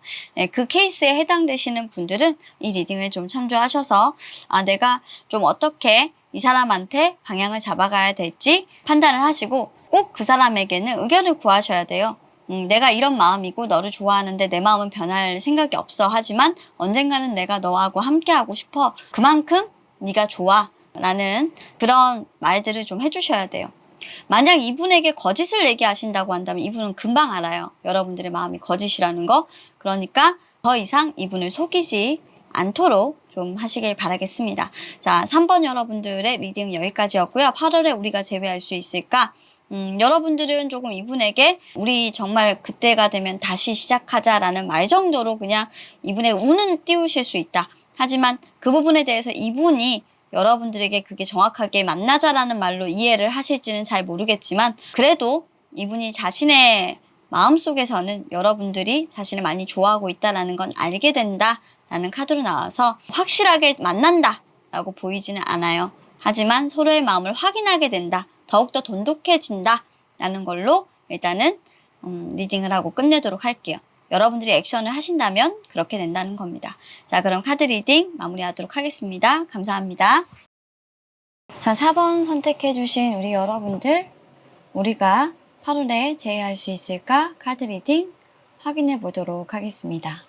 [SPEAKER 1] 그 케이스에 해당되시는 분들은 이 리딩을 좀 참조하셔서 내가 좀 어떻게 이 사람한테 방향을 잡아가야 될지 판단을 하시고 꼭 그 사람에게는 의견을 구하셔야 돼요. 내가 이런 마음이고 너를 좋아하는데 내 마음은 변할 생각이 없어. 하지만 언젠가는 내가 너하고 함께하고 싶어. 그만큼 네가 좋아. 라는 그런 말들을 좀 해주셔야 돼요. 만약 이분에게 거짓을 얘기하신다고 한다면 이분은 금방 알아요. 여러분들의 마음이 거짓이라는 거. 그러니까 더 이상 이분을 속이지 않도록 좀 하시길 바라겠습니다. 자, 3번 여러분들의 리딩은 여기까지였고요. 8월에 우리가 재회할 수 있을까? 여러분들은 조금 이분에게 우리 정말 그때가 되면 다시 시작하자라는 말 정도로 그냥 이분의 운은 띄우실 수 있다. 하지만 그 부분에 대해서 이분이 여러분들에게 그게 정확하게 만나자라는 말로 이해를 하실지는 잘 모르겠지만 그래도 이분이 자신의 마음속에서는 여러분들이 자신을 많이 좋아하고 있다는 건 알게 된다라는 카드로 나와서 확실하게 만난다라고 보이지는 않아요. 하지만 서로의 마음을 확인하게 된다. 더욱더 돈독해진다 라는 걸로 일단은 리딩을 하고 끝내도록 할게요. 여러분들이 액션을 하신다면 그렇게 된다는 겁니다. 자, 그럼 카드 리딩 마무리하도록 하겠습니다. 감사합니다. 자, 4번 선택해주신 우리 여러분들, 우리가 8월에 재회할 수 있을까? 카드 리딩 확인해 보도록 하겠습니다.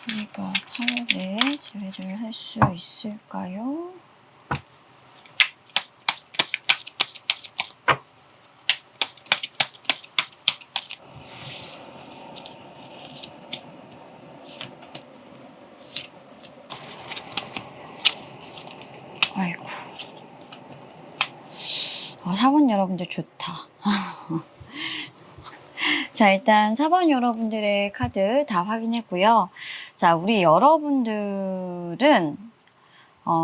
[SPEAKER 1] 우리가 8월에 재회를 할 수 있을까요? 아이고. 4번 여러분들 좋다. 자, 일단 4번 여러분들의 카드 다 확인했고요. 자, 우리 여러분들은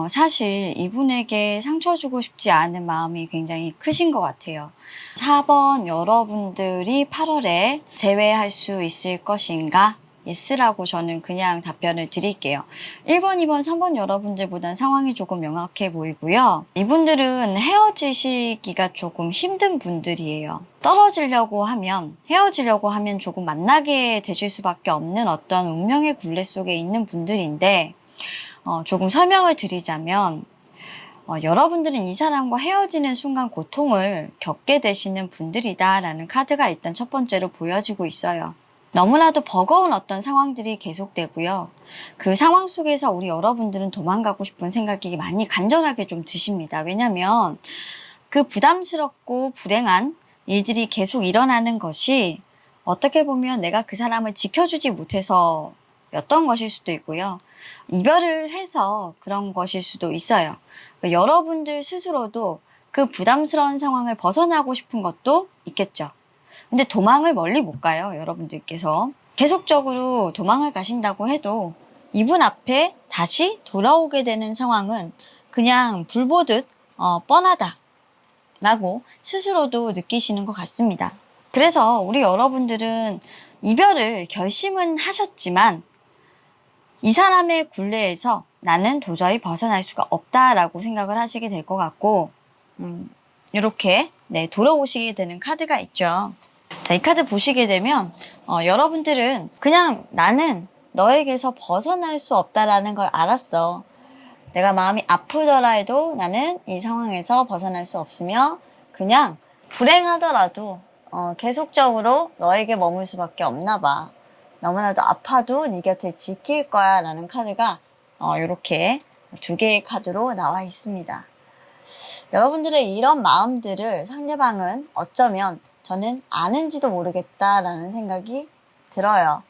[SPEAKER 1] 사실 이분에게 상처 주고 싶지 않은 마음이 굉장히 크신 것 같아요. 4번 여러분들이 8월에 재회할 수 있을 것인가? 예스라고 저는 그냥 답변을 드릴게요. 1번, 2번, 3번 여러분들보단 상황이 조금 명확해 보이고요. 이분들은 헤어지시기가 조금 힘든 분들이에요. 헤어지려고 하면 조금 만나게 되실 수밖에 없는 어떤 운명의 굴레 속에 있는 분들인데 조금 설명을 드리자면 여러분들은 이 사람과 헤어지는 순간 고통을 겪게 되시는 분들이다라는 카드가 일단 첫 번째로 보여지고 있어요. 너무나도 버거운 어떤 상황들이 계속되고요. 그 상황 속에서 우리 여러분들은 도망가고 싶은 생각이 많이 간절하게 좀 드십니다. 왜냐하면 그 부담스럽고 불행한 일들이 계속 일어나는 것이 어떻게 보면 내가 그 사람을 지켜주지 못해서였던 것일 수도 있고요. 이별을 해서 그런 것일 수도 있어요. 그러니까 여러분들 스스로도 그 부담스러운 상황을 벗어나고 싶은 것도 있겠죠. 근데 도망을 멀리 못 가요. 여러분들께서. 계속적으로 도망을 가신다고 해도 이분 앞에 다시 돌아오게 되는 상황은 그냥 불 보듯 뻔하다 라고 스스로도 느끼시는 것 같습니다. 그래서 우리 여러분들은 이별을 결심은 하셨지만 이 사람의 굴레에서 나는 도저히 벗어날 수가 없다라고 생각을 하시게 될 것 같고, 이렇게 돌아오시게 되는 카드가 있죠. 자, 이 카드 보시게 되면 여러분들은 그냥 나는 너에게서 벗어날 수 없다라는 걸 알았어. 내가 마음이 아프더라 해도 나는 이 상황에서 벗어날 수 없으며 그냥 불행하더라도 계속적으로 너에게 머물 수밖에 없나 봐. 너무나도 아파도 네 곁을 지킬 거야 라는 카드가 이렇게 두 개의 카드로 나와 있습니다. 여러분들의 이런 마음들을 상대방은 어쩌면 저는 아는지도 모르겠다라는 생각이 들어요.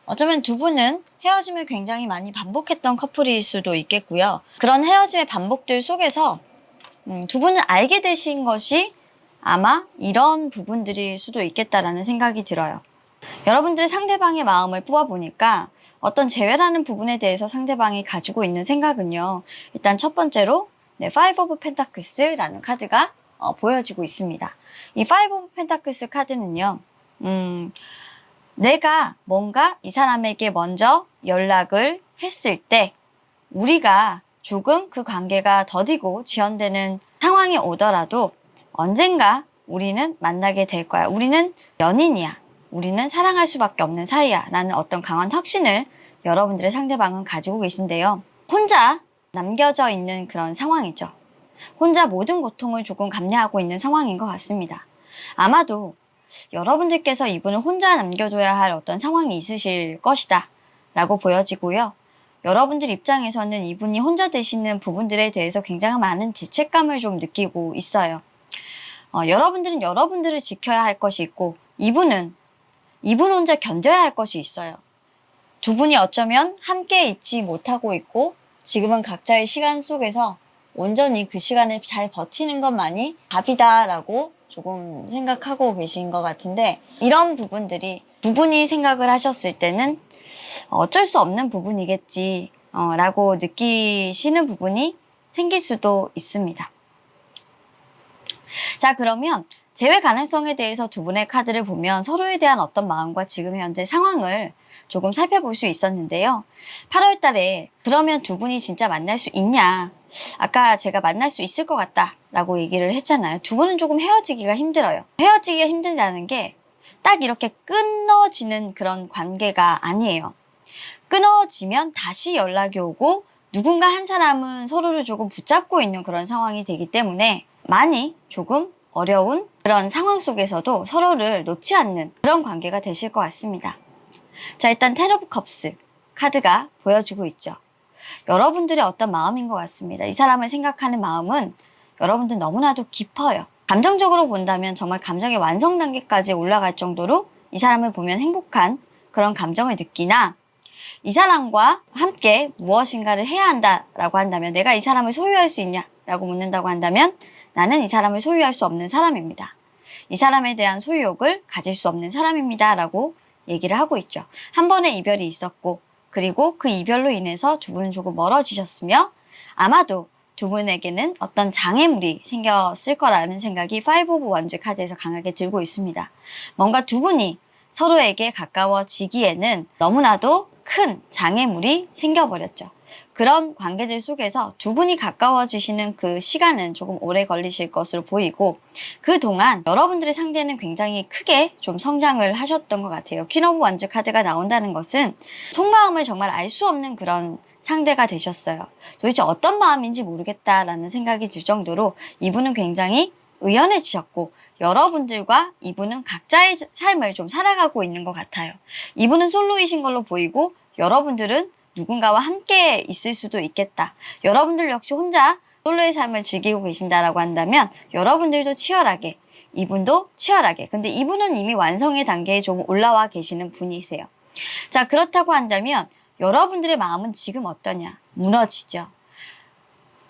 [SPEAKER 1] 어쩌면 두 분은 헤어짐을 굉장히 많이 반복했던 커플일 수도 있겠고요. 그런 헤어짐의 반복들 속에서 두 분은 알게 되신 것이 아마 이런 부분들일 수도 있겠다라는 생각이 들어요. 여러분들의 상대방의 마음을 뽑아보니까 어떤 재회라는 부분에 대해서 상대방이 가지고 있는 생각은요. 일단 첫 번째로 Five of Pentakels라는 카드가 보여지고 있습니다. 이 Five of Pentacles 카드는요. 내가 뭔가 이 사람에게 먼저 연락을 했을 때 우리가 조금 그 관계가 더디고 지연되는 상황이 오더라도 언젠가 우리는 만나게 될 거야. 우리는 연인이야. 우리는 사랑할 수밖에 없는 사이야. 라는 어떤 강한 확신을 여러분들의 상대방은 가지고 계신데요. 혼자 남겨져 있는 그런 상황이죠. 혼자 모든 고통을 조금 감내하고 있는 상황인 것 같습니다. 아마도 여러분들께서 이분을 혼자 남겨둬야 할 어떤 상황이 있으실 것이다 라고 보여지고요. 여러분들 입장에서는 이분이 혼자 되시는 부분들에 대해서 굉장히 많은 죄책감을 좀 느끼고 있어요. 여러분들은 여러분들을 지켜야 할 것이 있고 이분 혼자 견뎌야 할 것이 있어요. 두 분이 어쩌면 함께 있지 못하고 있고 지금은 각자의 시간 속에서 온전히 그 시간을 잘 버티는 것만이 답이다라고 조금 생각하고 계신 것 같은데 이런 부분들이 두 분이 생각을 하셨을 때는 어쩔 수 없는 부분이겠지 라고 느끼시는 부분이 생길 수도 있습니다. 자, 그러면 재회 가능성에 대해서 두 분의 카드를 보면 서로에 대한 어떤 마음과 지금 현재 상황을 조금 살펴볼 수 있었는데요. 8월 달에 그러면 두 분이 진짜 만날 수 있냐? 아까 제가 만날 수 있을 것 같다 라고 얘기를 했잖아요. 두 분은 조금 헤어지기가 힘들어요. 헤어지기가 힘들다는 게 딱 이렇게 끊어지는 그런 관계가 아니에요. 끊어지면 다시 연락이 오고 누군가 한 사람은 서로를 조금 붙잡고 있는 그런 상황이 되기 때문에 많이 조금 어려운 그런 상황 속에서도 서로를 놓지 않는 그런 관계가 되실 것 같습니다. 자, 일단 텐 오브 컵스 카드가 보여주고 있죠. 여러분들의 어떤 마음인 것 같습니다. 이 사람을 생각하는 마음은 여러분들 너무나도 깊어요. 감정적으로 본다면 정말 감정의 완성 단계까지 올라갈 정도로 이 사람을 보면 행복한 그런 감정을 느끼나 이 사람과 함께 무엇인가를 해야 한다라고 한다면 내가 이 사람을 소유할 수 있냐라고 묻는다고 한다면 나는 이 사람을 소유할 수 없는 사람입니다. 이 사람에 대한 소유욕을 가질 수 없는 사람입니다. 라고 얘기를 하고 있죠. 한 번의 이별이 있었고 그리고 그 이별로 인해서 두 분은 조금 멀어지셨으며 아마도 두 분에게는 어떤 장애물이 생겼을 거라는 생각이 Five of Wands 카드에서 강하게 들고 있습니다. 뭔가 두 분이 서로에게 가까워지기에는 너무나도 큰 장애물이 생겨버렸죠. 그런 관계들 속에서 두 분이 가까워지시는 그 시간은 조금 오래 걸리실 것으로 보이고 그동안 여러분들의 상대는 굉장히 크게 좀 성장을 하셨던 것 같아요. 퀸 오브 원즈 카드가 나온다는 것은 속마음을 정말 알 수 없는 그런 상대가 되셨어요. 도대체 어떤 마음인지 모르겠다라는 생각이 들 정도로 이분은 굉장히 의연해지셨고 여러분들과 이분은 각자의 삶을 좀 살아가고 있는 것 같아요. 이분은 솔로이신 걸로 보이고 여러분들은 누군가와 함께 있을 수도 있겠다. 여러분들 역시 혼자 솔로의 삶을 즐기고 계신다라고 한다면 여러분들도 치열하게, 이분도 치열하게. 근데 이분은 이미 완성의 단계에 좀 올라와 계시는 분이세요. 자, 그렇다고 한다면 여러분들의 마음은 지금 어떠냐? 무너지죠.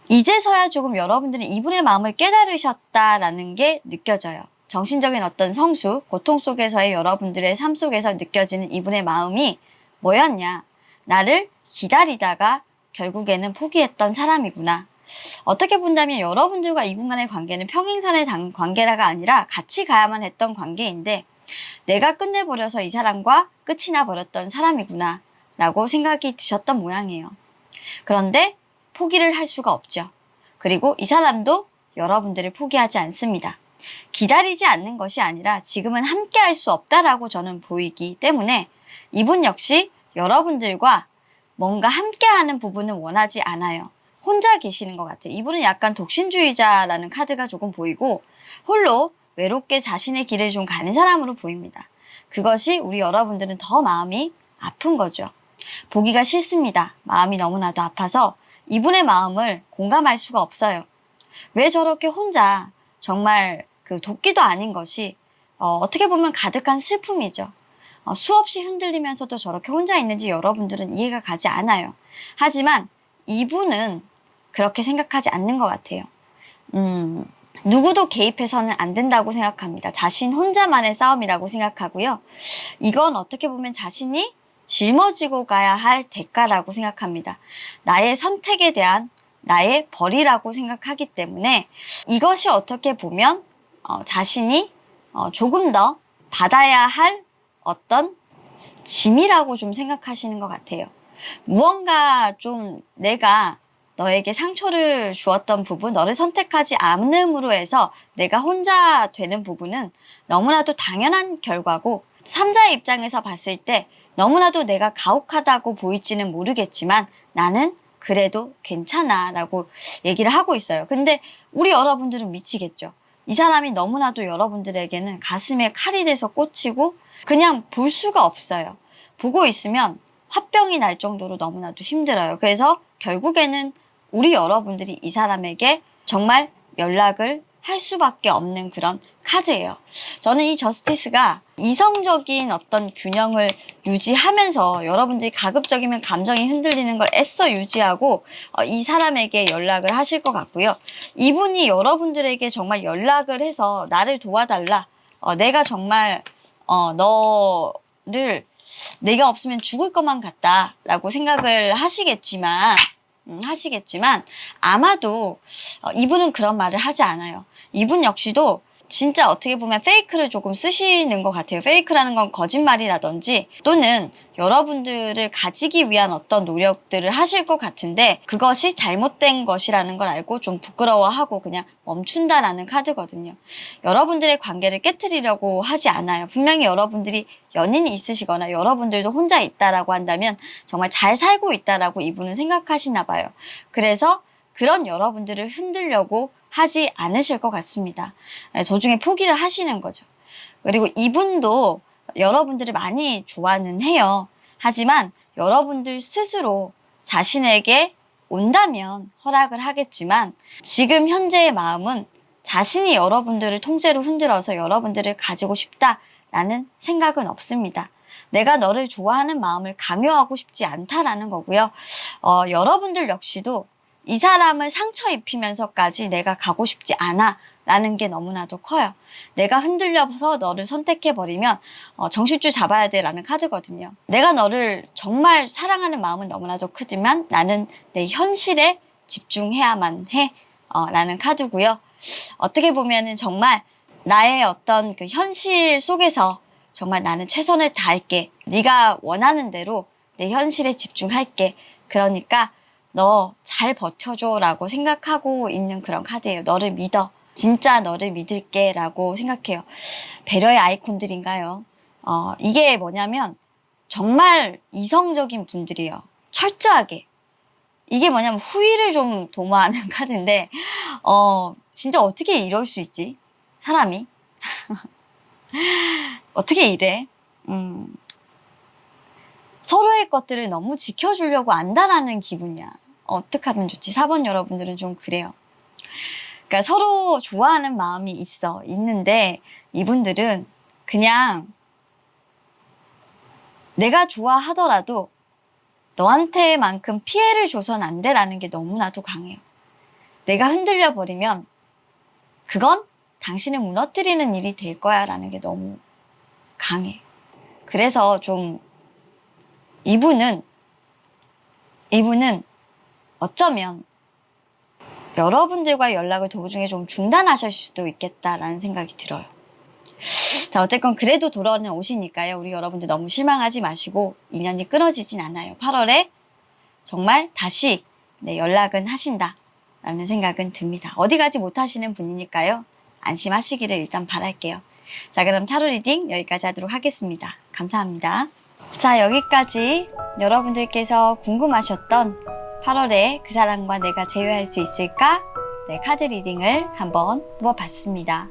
[SPEAKER 1] 이제서야 조금 여러분들은 이분의 마음을 깨달으셨다라는 게 느껴져요. 정신적인 어떤 성수, 고통 속에서의 여러분들의 삶 속에서 느껴지는 이분의 마음이 뭐였냐? 나를 기다리다가 결국에는 포기했던 사람이구나. 어떻게 본다면 여러분들과 이분간의 관계는 평행선의 관계라가 아니라 같이 가야만 했던 관계인데 내가 끝내버려서 이 사람과 끝이 나버렸던 사람이구나 라고 생각이 드셨던 모양이에요. 그런데 포기를 할 수가 없죠. 그리고 이 사람도 여러분들을 포기하지 않습니다. 기다리지 않는 것이 아니라 지금은 함께 할 수 없다라고 저는 보이기 때문에 이분 역시 여러분들과 뭔가 함께하는 부분은 원하지 않아요. 혼자 계시는 것 같아요. 이분은 약간 독신주의자라는 카드가 조금 보이고 홀로 외롭게 자신의 길을 좀 가는 사람으로 보입니다. 그것이 우리 여러분들은 더 마음이 아픈 거죠. 보기가 싫습니다. 마음이 너무나도 아파서 이분의 마음을 공감할 수가 없어요. 왜 저렇게 혼자 정말 그 도끼도 아닌 것이 어떻게 보면 가득한 슬픔이죠. 수없이 흔들리면서도 저렇게 혼자 있는지 여러분들은 이해가 가지 않아요. 하지만 이분은 그렇게 생각하지 않는 것 같아요. 누구도 개입해서는 안 된다고 생각합니다. 자신 혼자만의 싸움이라고 생각하고요. 이건 어떻게 보면 자신이 짊어지고 가야 할 대가라고 생각합니다. 나의 선택에 대한 나의 벌이라고 생각하기 때문에 이것이 어떻게 보면 자신이 조금 더 받아야 할 어떤 짐이라고 좀 생각하시는 것 같아요. 무언가 좀 내가 너에게 상처를 주었던 부분, 너를 선택하지 않음으로 해서 내가 혼자 되는 부분은 너무나도 당연한 결과고 3자의 입장에서 봤을 때 너무나도 내가 가혹하다고 보일지는 모르겠지만 나는 그래도 괜찮아 라고 얘기를 하고 있어요. 근데 우리 여러분들은 미치겠죠. 이 사람이 너무나도 여러분들에게는 가슴에 칼이 돼서 꽂히고 그냥 볼 수가 없어요. 보고 있으면 화병이 날 정도로 너무나도 힘들어요. 그래서 결국에는 우리 여러분들이 이 사람에게 정말 연락을 할 수밖에 없는 그런 카드예요. 저는 이 저스티스가 이성적인 어떤 균형을 유지하면서 여러분들이 가급적이면 감정이 흔들리는 걸 애써 유지하고 이 사람에게 연락을 하실 것 같고요. 이분이 여러분들에게 정말 연락을 해서 나를 도와달라. 내가 정말 너를 내가 없으면 죽을 것만 같다라고 생각을 하시겠지만 아마도 이분은 그런 말을 하지 않아요. 이분 역시도 진짜 어떻게 보면 페이크를 조금 쓰시는 것 같아요. 페이크라는 건 거짓말이라든지 또는 여러분들을 가지기 위한 어떤 노력들을 하실 것 같은데 그것이 잘못된 것이라는 걸 알고 좀 부끄러워하고 그냥 멈춘다라는 카드거든요. 여러분들의 관계를 깨트리려고 하지 않아요. 분명히 여러분들이 연인이 있으시거나 여러분들도 혼자 있다라고 한다면 정말 잘 살고 있다라고 이분은 생각하시나 봐요. 그래서 그런 여러분들을 흔들려고 하지 않으실 것 같습니다. 도중에 포기를 하시는 거죠. 그리고 이분도 여러분들을 많이 좋아는 해요. 하지만 여러분들 스스로 자신에게 온다면 허락을 하겠지만 지금 현재의 마음은 자신이 여러분들을 통째로 흔들어서 여러분들을 가지고 싶다라는 생각은 없습니다. 내가 너를 좋아하는 마음을 강요하고 싶지 않다라는 거고요. 여러분들 역시도 이 사람을 상처 입히면서까지 내가 가고 싶지 않아 라는 게 너무나도 커요. 내가 흔들려서 너를 선택해버리면 정신줄 잡아야 돼 라는 카드거든요. 내가 너를 정말 사랑하는 마음은 너무나도 크지만 나는 내 현실에 집중해야만 해 라는 카드고요. 어떻게 보면은 정말 나의 어떤 그 현실 속에서 정말 나는 최선을 다할게. 네가 원하는 대로 내 현실에 집중할게. 그러니까 너 잘 버텨줘 라고 생각하고 있는 그런 카드예요. 너를 믿어. 진짜 너를 믿을게 라고 생각해요. 배려의 아이콘들인가요? 이게 뭐냐면 정말 이성적인 분들이에요. 철저하게. 이게 뭐냐면 후위를 좀 도모하는 카드인데 진짜 어떻게 이럴 수 있지? 사람이. 어떻게 이래? 서로의 것들을 너무 지켜주려고 안다라는 기분이야. 어떻게 하면 좋지? 4번 여러분들은 좀 그래요. 그러니까 서로 좋아하는 마음이 있는데 이분들은 그냥 내가 좋아하더라도 너한테만큼 피해를 줘선 안 돼라는 게 너무나도 강해요. 내가 흔들려 버리면 그건 당신을 무너뜨리는 일이 될 거야 라는 게 너무 강해. 그래서 좀 이분은 이분은 어쩌면 여러분들과 연락을 도중에 좀 중단하실 수도 있겠다라는 생각이 들어요. 자, 어쨌건 그래도 돌아오는 오시니까요. 우리 여러분들 너무 실망하지 마시고 인연이 끊어지진 않아요. 8월에 정말 다시 연락은 하신다라는 생각은 듭니다. 어디 가지 못하시는 분이니까요. 안심하시기를 일단 바랄게요. 자, 그럼 타로 리딩 여기까지 하도록 하겠습니다. 감사합니다. 자, 여기까지 여러분들께서 궁금하셨던 8월에 그 사람과 내가 재회할 수 있을까? 카드 리딩을 한번 해봤습니다.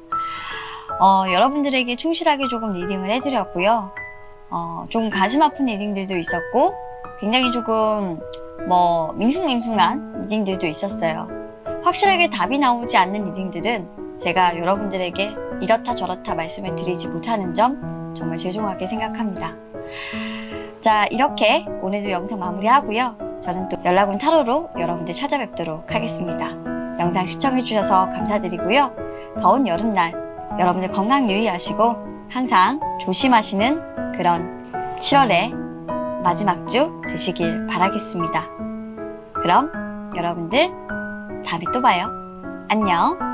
[SPEAKER 1] 여러분들에게 충실하게 조금 리딩을 해드렸고요. 좀 가슴 아픈 리딩들도 있었고 굉장히 조금 밍숭밍숭한 리딩들도 있었어요. 확실하게 답이 나오지 않는 리딩들은 제가 여러분들에게 이렇다 저렇다 말씀을 드리지 못하는 점 정말 죄송하게 생각합니다. 자, 이렇게 오늘도 영상 마무리하고요. 저는 또 연락운 타로로 여러분들 찾아뵙도록 하겠습니다. 영상 시청해주셔서 감사드리고요. 더운 여름날 여러분들 건강 유의하시고 항상 조심하시는 그런 7월의 마지막 주 되시길 바라겠습니다. 그럼 여러분들 다음에 또 봐요. 안녕.